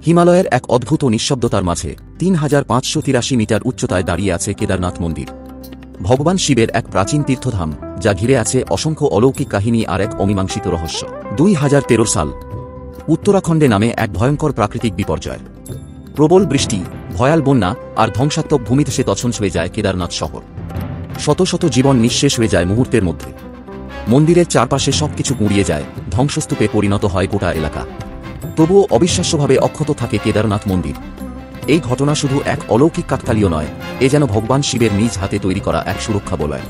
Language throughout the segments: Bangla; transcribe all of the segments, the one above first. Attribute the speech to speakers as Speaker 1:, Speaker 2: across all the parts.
Speaker 1: হিমালয়ের এক অদ্ভুত নিঃশব্দতার মাঝে ৩৫৮৩ মিটার উচ্চতায় দাঁড়িয়ে আছে কেদারনাথ মন্দির। ভগবান শিবের এক প্রাচীন তীর্থধাম, যা ঘিরে আছে অসংখ্য অলৌকিক কাহিনী আর এক অমীমাংসিত রহস্য। ২০১৩ সাল উত্তরাখণ্ডে নামে এক ভয়ঙ্কর প্রাকৃতিক বিপর্যয়। প্রবল বৃষ্টি, ভয়াল বন্যা আর ধ্বংসাত্মক ভূমিধসে তছনছ হয়ে যায় কেদারনাথ শহর। শত শত জীবন নিঃশেষ হয়ে যায় মুহূর্তের মধ্যে। মন্দিরের চারপাশে সবকিছু গুঁড়িয়ে যায়, ধ্বংসস্তূপে পরিণত হয় গোটা এলাকা। তবুও অবিশ্বাস্যভাবে অক্ষত থাকে কেদারনাথ মন্দির। এই ঘটনা শুধু এক অলৌকিক কাকতালীয় নয়, এ যেন ভগবান শিবের নিজ হাতে তৈরি করা এক সুরক্ষা বলয়।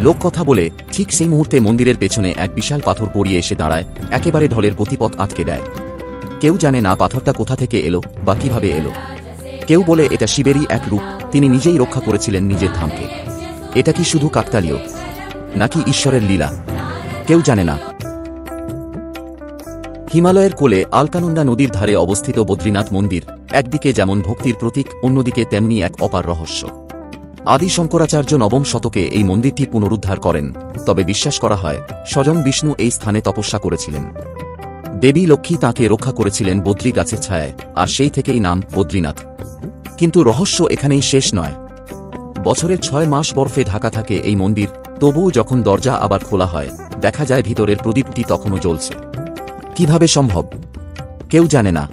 Speaker 1: লোককথা বলে ঠিক সেই মুহূর্তে মন্দিরের পেছনে এক বিশাল পাথর পড়িয়ে এসে দাঁড়ায়, একেবারে ঢলের গতিপথ আটকে দেয়। কেউ জানে না পাথরটা কোথা থেকে এলো বা কিভাবে এলো। কেউ বলে এটা শিবেরই এক রূপ, তিনি নিজেই রক্ষা করেছিলেন নিজের ধামকে। এটা কি শুধু কাকতালীয়, নাকি ঈশ্বরের লীলা? কেউ জানে না। হিমালয়ের কোলে আলকানন্দা নদীর ধারে অবস্থিত বদ্রীনাথ মন্দির একদিকে যেমন ভক্তির প্রতীক, অন্যদিকে তেমনি এক অপার রহস্য। আদি শঙ্করাচার্য নবম শতকে এই মন্দিরটি পুনরুদ্ধার করেন, তবে বিশ্বাস করা হয় স্বয়ং বিষ্ণু এই স্থানে তপস্যা করেছিলেন। দেবী লক্ষ্মী তাঁকে রক্ষা করেছিলেন বদ্রী গাছের ছায়ায়, আর সেই থেকেই নাম বদ্রীনাথ। কিন্তু রহস্য এখানেই শেষ নয়। বছরের ৬ মাস বরফে ঢাকা থাকে এই মন্দির, তবুও যখন দরজা আবার খোলা হয়, দেখা যায় ভিতরের প্রদীপটি তখনও জ্বলছে। কিভাবে সম্ভব? কেউ জানে না।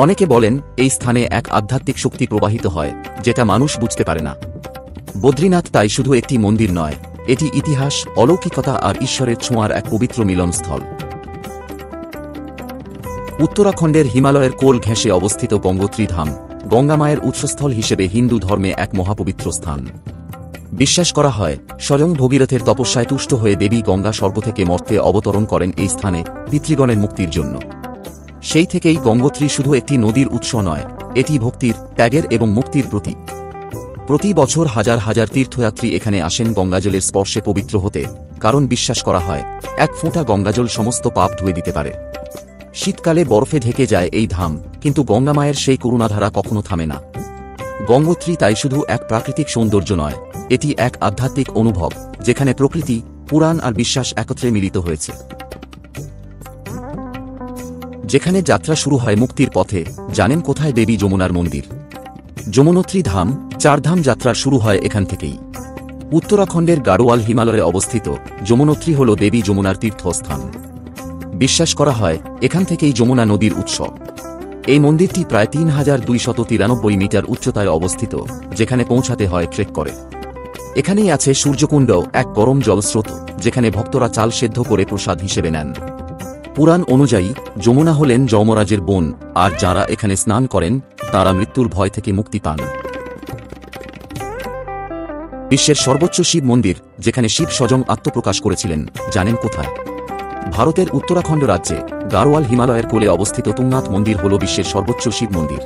Speaker 1: অনেকে বলেন এই স্থানে এক আধ্যাত্মিক শক্তি প্রবাহিত হয়, যেটা মানুষ বুঝতে পারে না। বদ্রীনাথ তাই শুধু একটি মন্দির নয়, এটি ইতিহাস, অলৌকিকতা আর ঈশ্বরের ছোঁয়ার এক পবিত্র মিলনস্থল। উত্তরাখণ্ডের হিমালয়ের কোল ঘেঁষে অবস্থিত গঙ্গোত্রী ধাম গঙ্গা মায়ের উৎসস্থল হিসেবে হিন্দু ধর্মে এক মহাপবিত্র স্থান। বিশ্বাস করা হয় স্বয়ং ভগীরথের তপস্যায় তুষ্ট হয়ে দেবী গঙ্গা স্বর্গ থেকে মর্তে অবতরণ করেন এই স্থানে পিতৃগণের মুক্তির জন্য। সেই থেকেই গঙ্গোত্রী শুধু একটি নদীর উৎস নয়, এটি ভক্তির, ত্যাগের এবং মুক্তির প্রতীক। প্রতি বছর হাজার হাজার তীর্থযাত্রী এখানে আসেন গঙ্গাজলের স্পর্শে পবিত্র হতে, কারণ বিশ্বাস করা হয় এক ফোঁটা গঙ্গাজল সমস্ত পাপ ধুয়ে দিতে পারে। শীতকালে বরফে ঢেকে যায় এই ধাম, কিন্তু গঙ্গা মায়ের সেই করুণাধারা কখনো থামে না। গঙ্গোত্রী তাই শুধু এক প্রাকৃতিক সৌন্দর্য নয়, এটি এক আধ্যাত্মিক অনুভব, যেখানে প্রকৃতি, পুরাণ আর বিশ্বাস একত্রে মিলিত হয়েছে। যেখানে যাত্রা শুরু হয় মুক্তির পথে। জানেন কোথায় দেবী যমুনার মন্দির? যমুনোত্রী ধাম, চারধাম যাত্রা শুরু হয় এখান থেকেই। উত্তরাখণ্ডের গাড়োয়াল হিমালয়ে অবস্থিত যমুনোত্রী হল দেবী যমুনার তীর্থস্থান। বিশ্বাস করা হয় এখান থেকেই যমুনা নদীর উৎস। এই মন্দিরটি প্রায় ৩২৯৩ মিটার উচ্চতায় অবস্থিত, যেখানে পৌঁছাতে হয় ট্রেক করে। এখানেই আছে সূর্যকুণ্ড, এক গরম জলস্রোত, যেখানে ভক্তরা চাল সেদ্ধ করে প্রসাদ হিসেবে নেন। পুরাণ অনুযায়ী যমুনা হলেন যমরাজের বোন, আর যারা এখানে স্নান করেন তারা মৃত্যুর ভয় থেকে মুক্তি পান। বিশ্বের সর্বোচ্চ শিব মন্দির, যেখানে শিব স্বয়ং আত্মপ্রকাশ করেছিলেন, জানেন কোথায়? ভারতের উত্তরাখণ্ড রাজ্যে গাড়োয়াল হিমালয়ের কোলে অবস্থিত তুঙ্গনাথ মন্দির হল বিশ্বের সর্বোচ্চ শিব মন্দির।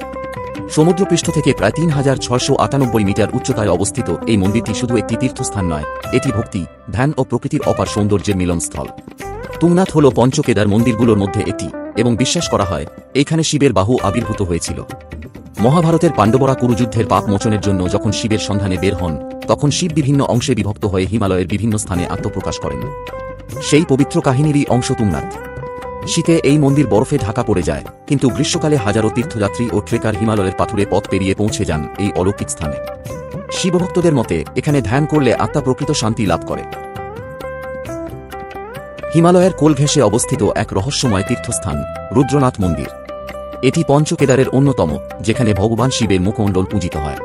Speaker 1: সমুদ্রপৃষ্ঠ থেকে প্রায় ৩৬৯৮ মিটার উচ্চতায় অবস্থিত এই মন্দিরটি শুধু একটি তীর্থস্থান নয়, এটি ভক্তি, ধ্যান ও প্রকৃতির অপার সৌন্দর্যের মিলনস্থল। তুঙ্গনাথ হল পঞ্চকেদার মন্দিরগুলোর মধ্যে একটি, এবং বিশ্বাস করা হয় এইখানে শিবের বাহু আবির্ভূত হয়েছিল। মহাভারতের পাণ্ডবরা কুরুযুদ্ধের পাপ মোচনের জন্য যখন শিবের সন্ধানে বের হন, তখন শিব বিভিন্ন অংশে বিভক্ত হয়ে হিমালয়ের বিভিন্ন স্থানে আত্মপ্রকাশ করেন। সেই পবিত্র কাহিনীরই অংশ তুঙ্গনাথ। শীতে এই মন্দির বরফে ঢাকা পড়ে যায়, কিন্তু গ্রীষ্মকালে হাজারো তীর্থযাত্রী ও ট্রেকার হিমালয়ের পাথুরে পথ পেরিয়ে পৌঁছে যান এই অলৌকিক স্থানে। শিবভক্তদের মতে এখানে ধ্যান করলে আত্মা প্রকৃত শান্তি লাভ করে। হিমালয়ের কোল ঘেঁষে অবস্থিত এক রহস্যময় তীর্থস্থান রুদ্রনাথ মন্দির। এটি পঞ্চকেদারের অন্যতম, যেখানে ভগবান শিবের মুখমণ্ডল পূজিত হয়।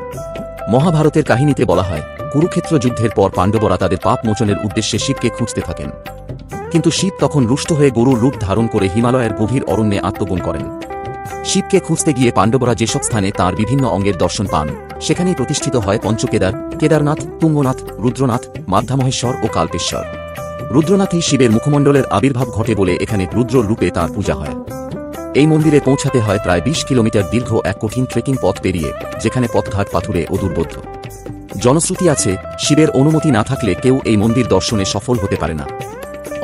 Speaker 1: মহাভারতের কাহিনীতে বলা হয় কুরুক্ষেত্র যুদ্ধের পর পাণ্ডবরা তাদের পাপ মোচনের উদ্দেশ্যে শিবকে খুঁজতে থাকেন, কিন্তু শিব তখন রুষ্ট হয়ে গরুর রূপ ধারণ করে হিমালয়ের গভীর অরণ্যে আত্মগোপন করেন। শিবকে খুঁজতে গিয়ে পাণ্ডবরা যেসব স্থানে তাঁর বিভিন্ন অঙ্গের দর্শন পান, সেখানেই প্রতিষ্ঠিত হয় পঞ্চকেদার, কেদারনাথ, তুঙ্গনাথ, রুদ্রনাথ, মাধ্যামহেশ্বর ও কাল্পেশ্বর। রুদ্রনাথেই শিবের মুখমণ্ডলের আবির্ভাব ঘটে বলে এখানে রুদ্র রূপে তাঁর পূজা হয়। এই মন্দিরে পৌঁছাতে হয় প্রায় ২০ কিলোমিটার দীর্ঘ এক কঠিন ট্রেকিং পথ পেরিয়ে, যেখানে পথঘাট পাথুরে ও দুর্বোধ্য। জনশ্রুতি আছে শিবের অনুমতি না থাকলে কেউ এই মন্দির দর্শনে সফল হতে পারে না।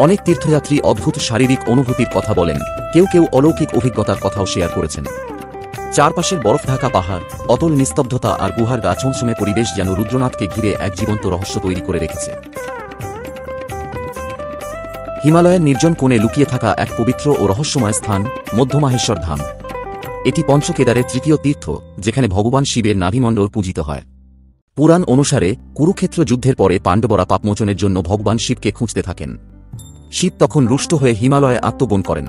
Speaker 1: অনেক তীর্থযাত্রী অদ্ভুত শারীরিক অনুভূতির কথা বলেন, কেউ কেউ অলৌকিক অভিজ্ঞতার কথাও শেয়ার করেছেন। চারপাশের বরফ ঢাকা পাহাড়, অতল নিস্তব্ধতা আর গুহার গা ছমছমে পরিবেশ যেন রুদ্রনাথকে ঘিরে এক জীবন্ত রহস্য তৈরি করে রেখেছে। হিমালয়ের নির্জন কোণে লুকিয়ে থাকা এক পবিত্র ও রহস্যময় স্থান মধ্যমাহেশ্বর ধাম। এটি পঞ্চকেদারের তৃতীয় তীর্থ, যেখানে ভগবান শিবের নাভিমণ্ডল পূজিত হয়। পুরাণ অনুসারে কুরুক্ষেত্র যুদ্ধের পরে পাণ্ডবরা পাপমোচনের জন্য ভগবান শিবকে খুঁজতে থাকেন। শিব তখন রুষ্ট হয়ে হিমালয়ে আত্মগোপন করেন।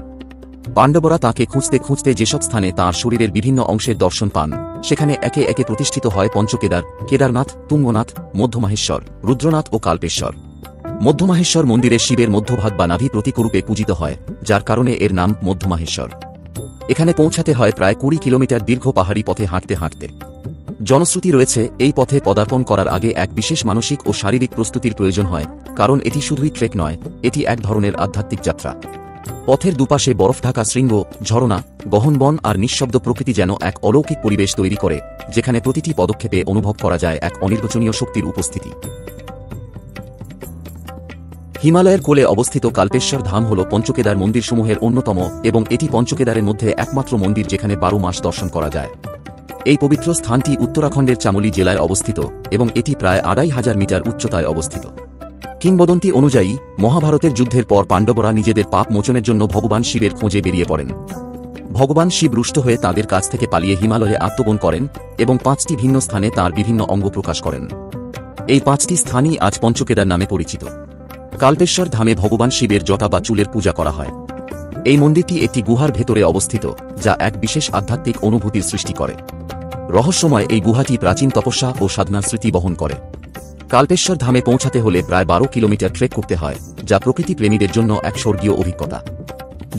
Speaker 1: পাণ্ডবরা তাঁকে খুঁজতে খুঁজতে যেসব স্থানে তাঁর শরীরের বিভিন্ন অংশের দর্শন পান, সেখানে একে একে প্রতিষ্ঠিত হয় পঞ্চকেদার, কেদারনাথ, তুঙ্গনাথ, মধ্যমাহেশ্বর, রুদ্রনাথ ও কাল্পেশ্বর। মধ্যমাহেশ্বর মন্দিরে শিবের মধ্যভাগ বা নাভি প্রতীকরূপে পূজিত হয়, যার কারণে এর নাম মধ্যমাহেশ্বর। এখানে পৌঁছাতে হয় প্রায় 20 কিলোমিটার দীর্ঘ পাহাড়ি পথে হাঁটতে হাঁটতে। জনশ্রুতি রয়েছে, এই পথে পদার্পণ করার আগে এক বিশেষ মানসিক ও শারীরিক প্রস্তুতির প্রয়োজন হয়, কারণ এটি শুধুই ট্রেক নয়, এটি এক ধরনের আধ্যাত্মিক যাত্রা। পথের দুপাশে বরফ ঢাকা শৃঙ্গ, ঝরনা, গহন বন আর নিঃশব্দ প্রকৃতি যেন এক অলৌকিক পরিবেশ তৈরি করে, যেখানে প্রতিটি পদক্ষেপে অনুভব করা যায় এক অনির্বচনীয় শক্তির উপস্থিতি। হিমালয়ের কোলে অবস্থিত কাল্পেশ্বর ধাম হল পঞ্চকেদার মন্দিরসমূহের অন্যতম, এবং এটি পঞ্চকেদারের মধ্যে একমাত্র মন্দির যেখানে 12 মাস দর্শন করা যায়। এই পবিত্র স্থানটি উত্তরাখণ্ডের চামোলি জেলায় অবস্থিত, এবং এটি প্রায় 2500 মিটার উচ্চতায় অবস্থিত। কিংবদন্তি অনুযায়ী, মহাভারতের যুদ্ধের পর পাণ্ডবরা নিজেদের পাপ মোচনের জন্য ভগবান শিবের খোঁজে বেরিয়ে পড়েন। ভগবান শিব রুষ্ট হয়ে তাদের কাছ থেকে পালিয়ে হিমালয়ে আত্মগোপন করেন এবং 5টি ভিন্ন স্থানে তাঁর বিভিন্ন অঙ্গ প্রকাশ করেন। এই 5টি স্থানই আজ পঞ্চকেদার নামে পরিচিত। কাল্পেশ্বর ধামে ভগবান শিবের জটা বা চুলের পূজা করা হয়। এই মন্দিরটি একটি গুহার ভেতরে অবস্থিত, যা এক বিশেষ আধ্যাত্মিক অনুভূতির সৃষ্টি করে। রহস্যময় এই গুহাটি প্রাচীন তপস্যা ও সাধনার স্মৃতি বহন করে। কাল্পেশ্বর ধামে পৌঁছাতে হলে প্রায় 12 কিলোমিটার ট্রেক করতে হয়, যা প্রকৃতি প্রেমীদের জন্য এক স্বর্গীয় অভিজ্ঞতা।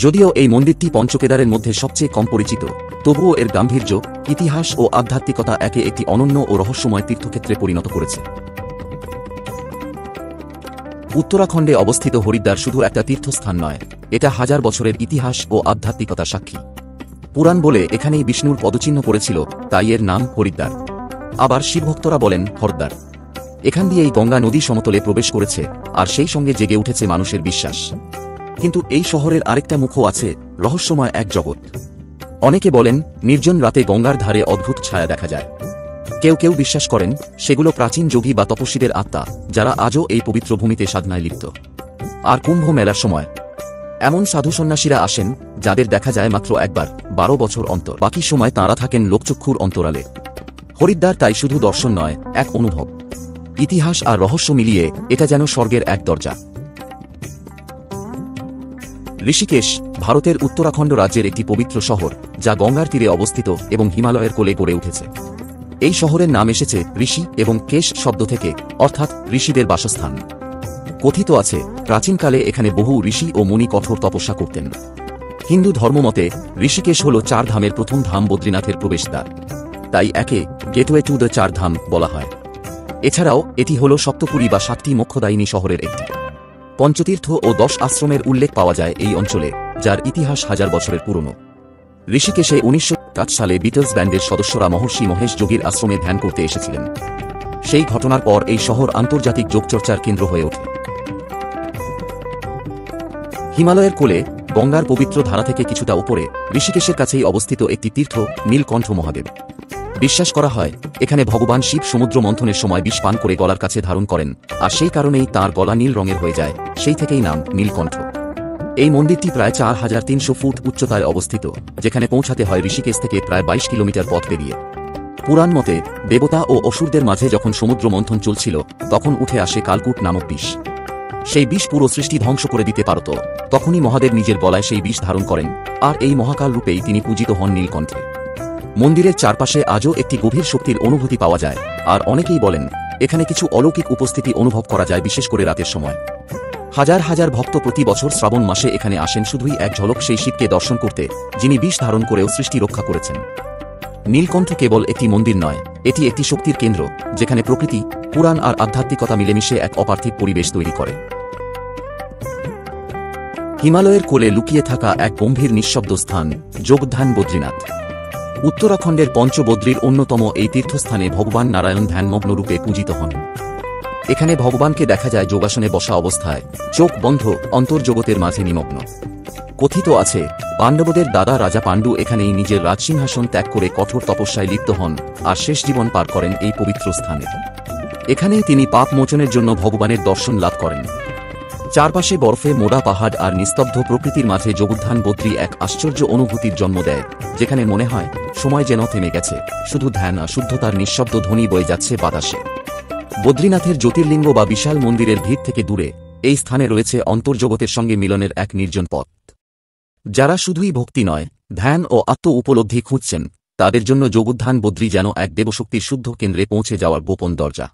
Speaker 1: যদিও এই মন্দিরটি পঞ্চকেদারের মধ্যে সবচেয়ে কম পরিচিত, তবুও এর গাম্ভীর্য, ইতিহাস ও আধ্যাত্মিকতা একে একটি অনন্য ও রহস্যময় তীর্থক্ষেত্রে পরিণত করেছে। উত্তরাখণ্ডে অবস্থিত হরিদ্বার শুধু একটা তীর্থস্থান নয়, এটা হাজার বছরের ইতিহাস ও আধ্যাত্মিকতার সাক্ষী। পুরাণ বলে এখানেই বিষ্ণুর পদচিহ্ন পড়েছিল, তাই এর নাম হরিদ্বার। আবার শিবভক্তরা বলেন হরদ্বার। এখান দিয়েই গঙ্গা নদী সমতলে প্রবেশ করেছে, আর সেই সঙ্গে জেগে উঠেছে মানুষের বিশ্বাস। কিন্তু এই শহরের আরেকটা মুখও আছে, রহস্যময় এক জগৎ। অনেকে বলেন, নির্জন রাতে গঙ্গার ধারে অদ্ভুত ছায়া দেখা যায়। কেউ কেউ বিশ্বাস করেন, সেগুলো প্রাচীন যোগী বা তপস্বীদের আত্মা, যারা আজও এই পবিত্র ভূমিতে সাধনায় লিপ্ত। আর কুম্ভ মেলার সময় এমন সাধু সন্ন্যাসীরা আসেন, যাদের দেখা যায় মাত্র একবার 12 বছর অন্তর, বাকি সময় তাঁরা থাকেন লোকচক্ষুর অন্তরালে। হরিদ্বার তাই শুধু দর্শন নয়, এক অনুভব। ইতিহাস আর রহস্য মিলিয়ে এটা যেন স্বর্গের এক দরজা। ঋষিকেশ ভারতের উত্তরাখণ্ড রাজ্যের একটি পবিত্র শহর, যা গঙ্গার তীরে অবস্থিত এবং হিমালয়ের কোলে গড়ে উঠেছে। এই শহরের নাম এসেছে ঋষি এবং কেশ শব্দ থেকে, অর্থাৎ ঋষিদের বাসস্থান। কথিত আছে, প্রাচীনকালে এখানে বহু ঋষি ও মুনি কঠোর তপস্যা করতেন। হিন্দু ধর্মমতে ঋষিকেশ হল 4 ধামের প্রথম ধাম, বদ্রীনাথের প্রবেশদ্বার। তাই একে গেটওয়ে টু দ্য 4 ধাম বলা হয়। এছাড়াও এটি হল সপ্তপুরী বা 7টি মোক্ষদায়িনী শহরের একটি। পঞ্চতীর্থ ও 10 আশ্রমের উল্লেখ পাওয়া যায় এই অঞ্চলে, যার ইতিহাস হাজার বছরের পুরনো। ঋষিকেশে 1905 সালে বিটলস ব্যান্ডের সদস্যরা মহর্ষি মহেশ যোগীর আশ্রমে ধ্যান করতে এসেছিলেন। সেই ঘটনার পর এই শহর আন্তর্জাতিক যোগচর্চার কেন্দ্র হয়ে ওঠে। হিমালয়ের কোলে গঙ্গার পবিত্র ধারা থেকে কিছুটা উপরে ঋষিকেশের কাছেই অবস্থিত একটি তীর্থ, নীলকণ্ঠ মহাদেব। বিশ্বাস করা হয়, এখানে ভগবান শিব সমুদ্র মন্থনের সময় বিষ পান করে গলার কাছে ধারণ করেন, আর সেই কারণেই তাঁর গলা নীল রঙের হয়ে যায়, সেই থেকেই নাম নীলকণ্ঠ। এই মন্দিরটি প্রায় 4300 ফুট উচ্চতায় অবস্থিত, যেখানে পৌঁছাতে হয় ঋষিকেশ থেকে প্রায় 22 কিলোমিটার পথ পেরিয়ে। পুরাণ মতে, দেবতা ও অসুরদের মাঝে যখন সমুদ্র মন্থন চলছিল, তখন উঠে আসে কালকূট নামক বিষ। সেই বিষ পুরো সৃষ্টি ধ্বংস করে দিতে পারত। তখনই মহাদেব নিজের গলায় সেই বিষ ধারণ করেন, আর এই মহাকাল রূপেই তিনি পূজিত হন নীলকণ্ঠে। মন্দিরের চারপাশে আজও একটি গভীর শক্তির অনুভূতি পাওয়া যায়, আর অনেকেই বলেন, এখানে কিছু অলৌকিক উপস্থিতি অনুভব করা যায়, বিশেষ করে রাতের সময়। হাজার হাজার ভক্ত প্রতি বছর শ্রাবণ মাসে এখানে আসেন শুধুই এক ঝলক সেই শিবকে দর্শন করতে, যিনি বিষ ধারণ করেও সৃষ্টি রক্ষা করেছেন। নীলকণ্ঠ কেবল একটি মন্দির নয়, এটি একটি শক্তির কেন্দ্র, যেখানে প্রকৃতি, পুরাণ আর আধ্যাত্মিকতা মিলেমিশে এক অপার্থিব পরিবেশ তৈরি করে। হিমালয়ের কোলে লুকিয়ে থাকা এক গম্ভীর নিঃশব্দ স্থান, যোগধ্যান বদ্রীনাথ। উত্তরাখণ্ডের পঞ্চবদ্রীর অন্যতম এই তীর্থস্থানে ভগবান নারায়ণ ধ্যানমগ্ন রূপে পূজিত হন। এখানে ভগবানকে দেখা যায় যোগাসনে বসা অবস্থায়, চোখ বন্ধ, অন্তর্জগতের মাঝে নিমগ্ন। কথিত আছে, পাণ্ডবদের দাদা রাজা পাণ্ডু এখানেই নিজের রাজসিংহাসন ত্যাগ করে কঠোর তপস্যায় লিপ্ত হন, আর শেষ জীবন পার করেন এই পবিত্র স্থানে। এখানেই তিনি পাপ মোচনের জন্য ভগবানের দর্শন লাভ করেন। চারপাশে বরফে মোড়া পাহাড় আর নিস্তব্ধ প্রকৃতির মাঝে যোগোদ্ধান বদ্রী এক আশ্চর্য অনুভূতির জন্ম দেয়, যেখানে মনে হয় সময় যেন থেমে গেছে, শুধু ধ্যান আর শুদ্ধতার নিঃশব্দ ধ্বনি বয়ে যাচ্ছে বাতাসে। বদ্রীনাথের জ্যোতির্লিঙ্গ বা বিশাল মন্দিরের ভিড় থেকে দূরে এই স্থানে রয়েছে অন্তর্জগতের সঙ্গে মিলনের এক নির্জন পথ। যারা শুধুই ভক্তি নয়, ধ্যান ও আত্ম উপলব্ধি খুঁজছেন, তাদের জন্য যোগোদ্ধান বদ্রী যেন এক দেবশক্তির শুদ্ধ কেন্দ্রে পৌঁছে যাওয়ার গোপন দরজা।